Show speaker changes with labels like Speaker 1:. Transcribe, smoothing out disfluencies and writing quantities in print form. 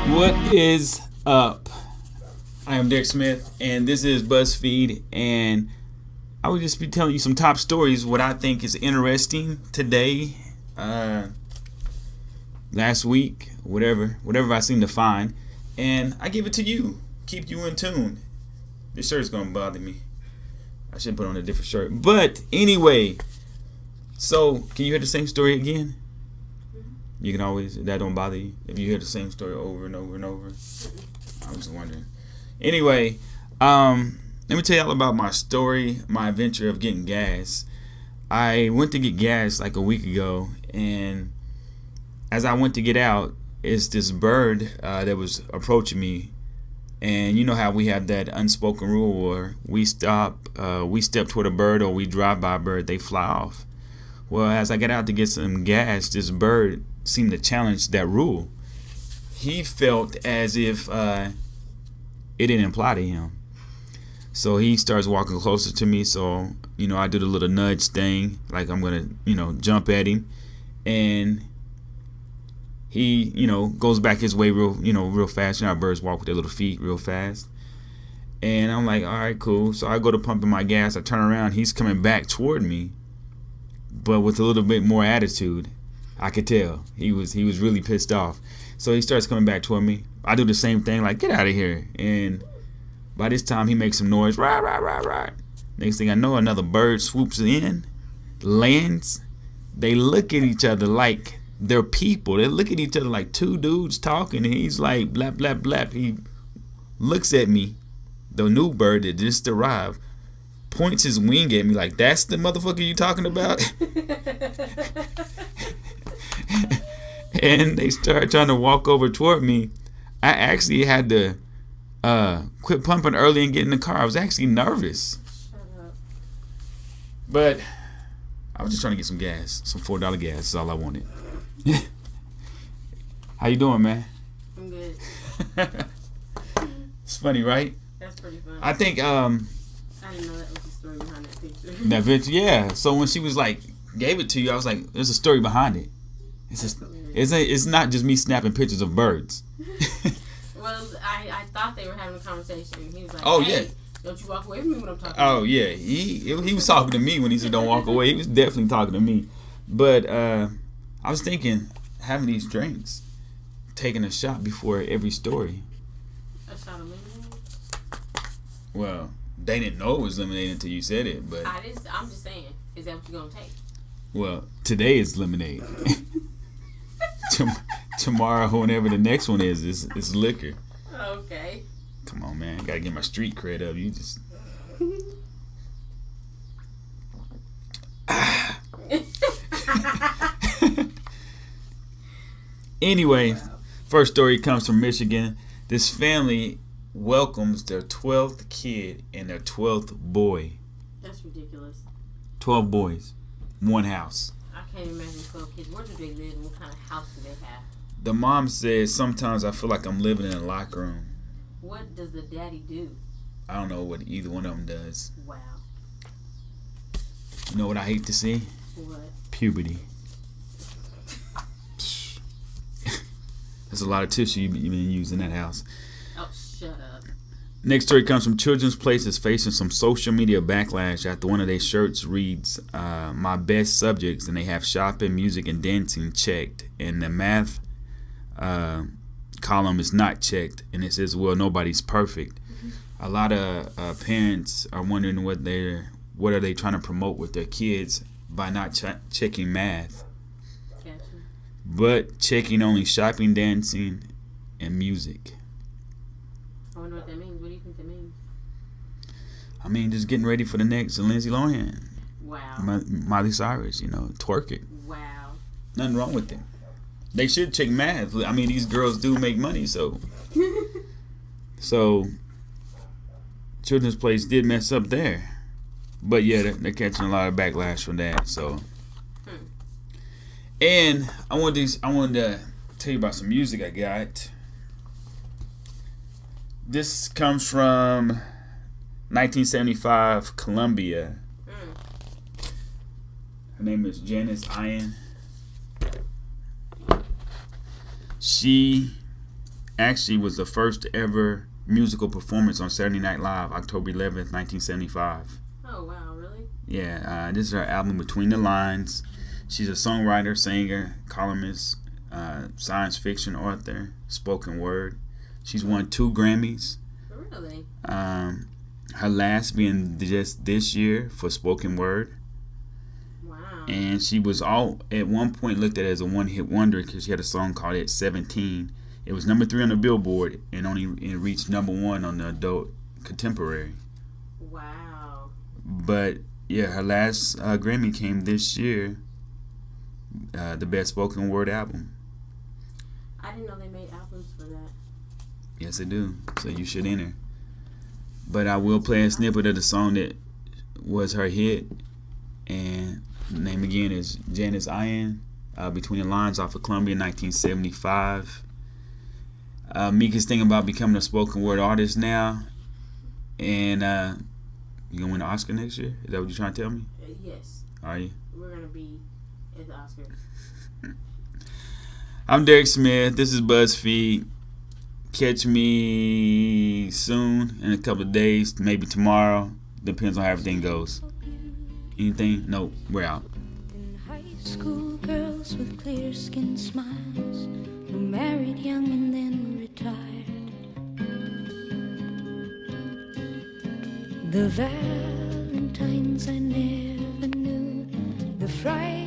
Speaker 1: What is up? I am Darrick Smith, and this is BuzzFeed, and I will just be telling you some top stories, what I think is interesting today, last week, whatever I seem to find, and I give it to you. Keep you in tune. This shirt's gonna bother me. I should put on a different shirt. But anyway, so can you hear the same story again? You can always, that don't bother you if you hear the same story over and over and over. I was wondering. Anyway, let me tell you all about my story, my adventure of getting gas. I went to get gas like a week ago, and as I went to get out, it's this bird that was approaching me. And you know how we have that unspoken rule where we step toward a bird, or we drive by a bird, they fly off. Well, as I got out to get some gas, this bird seemed to challenge that rule. He felt as if it didn't apply to him. So he starts walking closer to me. So, I do the little nudge thing, like I'm going to, jump at him. And he, goes back his way real fast. Birds walk with their little feet real fast. And I'm like, all right, cool. So I go to pumping my gas. I turn around. He's coming back toward me, but with a little bit more attitude. I could tell he was really pissed off. So he starts coming back toward me. I do the same thing, like, get out of here. And by this time he makes some noise. Rah, rah, rah, rah. Next thing I know, another bird swoops in, lands. They look at each other like they're people. They look at each other like two dudes talking. And he's like, blap, blap, blap. He looks at me, the new bird that just arrived, points his wing at me like, that's the motherfucker you talking about? And they start trying to walk over toward me. I actually had to quit pumping early and get in the car. I was actually nervous.
Speaker 2: Shut up.
Speaker 1: But I was just trying to get some gas, some $4 gas. That's all I wanted. How you doing, man?
Speaker 2: I'm good.
Speaker 1: It's funny, right?
Speaker 2: That's pretty funny.
Speaker 1: I think
Speaker 2: I didn't know that was the story behind that picture.
Speaker 1: that bitch, yeah. So when she was like, gave it to you, I was like, there's a story behind it. It's not just me snapping pictures of birds.
Speaker 2: Well, I thought they were having a conversation. He was like,
Speaker 1: Oh,
Speaker 2: hey,
Speaker 1: yeah.
Speaker 2: don't you walk away from me when I'm talking.
Speaker 1: Oh yeah, he was talking to me when he said don't walk away. He was definitely talking to me. But I was thinking, having these drinks, taking a shot before every story.
Speaker 2: A shot of lemonade?
Speaker 1: Well, they didn't know it was lemonade until you said it. But
Speaker 2: I'm just saying, is that what you're gonna take?
Speaker 1: well, today is lemonade. Tomorrow, whenever the next one is liquor.
Speaker 2: Okay.
Speaker 1: Come on, man. Gotta get my street cred up. You just. Anyway, first story comes from Michigan. This family welcomes their 12th kid and their 12th boy.
Speaker 2: That's ridiculous.
Speaker 1: 12 boys, one house.
Speaker 2: I can't imagine 12 kids. Where do they live and what kind of house do they have?
Speaker 1: The mom says, sometimes I feel like I'm living in a locker room.
Speaker 2: What does the daddy do?
Speaker 1: I don't know what either one of them does.
Speaker 2: Wow.
Speaker 1: You know what I hate to see?
Speaker 2: What?
Speaker 1: Puberty. There's a lot of tissue you've been using in that house.
Speaker 2: Oh, shut up.
Speaker 1: Next story comes from Children's Place is facing some social media backlash after one of their shirts reads, my best subjects, and they have shopping, music, and dancing checked. And the math column is not checked. And it says, well, nobody's perfect. Mm-hmm. A lot of parents are wondering what are they trying to promote with their kids by not checking math.
Speaker 2: Gotcha.
Speaker 1: But checking only shopping, dancing, and music.
Speaker 2: I wonder what that means. What do you think that means?
Speaker 1: I mean, just getting ready for the next Lindsay Lohan.
Speaker 2: Wow.
Speaker 1: Miley Cyrus, twerk it.
Speaker 2: Wow.
Speaker 1: Nothing wrong with it. They should check math. I mean, these girls do make money, so. So, Children's Place did mess up there. But yeah, they're catching a lot of backlash from that, so. And I wanted to tell you about some music I got. This comes from 1975 Columbia. Her name is Janice Ian. She actually was the first ever musical performance on Saturday Night Live, October 11th, 1975.
Speaker 2: Oh, wow, really?
Speaker 1: Yeah, this is her album Between the Lines. She's a songwriter, singer, columnist, science fiction author, spoken word. She's won 2 Grammys.
Speaker 2: Really?
Speaker 1: Her last being just this year for spoken word.
Speaker 2: Wow.
Speaker 1: And she was at one point looked at as a one-hit wonder because she had a song called At 17. It was number 3 on the Billboard and it reached number 1 on the adult contemporary.
Speaker 2: Wow.
Speaker 1: But yeah, her last Grammy came this year, the best spoken word album.
Speaker 2: I didn't know they made albums for that.
Speaker 1: Yes, they do. So you should enter. But I will play a snippet of the song that was her hit, and the name again is Janice Ian, Between the Lines off of Columbia, 1975. Mika's thinking about becoming a spoken word artist now, and you gonna win an Oscar next year? Is that what you're trying to tell me?
Speaker 2: Yes.
Speaker 1: Are you?
Speaker 2: We're gonna be at the Oscars.
Speaker 1: I'm Darrick Smith. This is BuzzFeed. Catch me soon in a couple of days, maybe tomorrow. Depends on how everything goes. Anything? No, we're out.
Speaker 3: In high school, girls with clear skin smiles who married young and then retired. The Valentines I never knew, the Fridays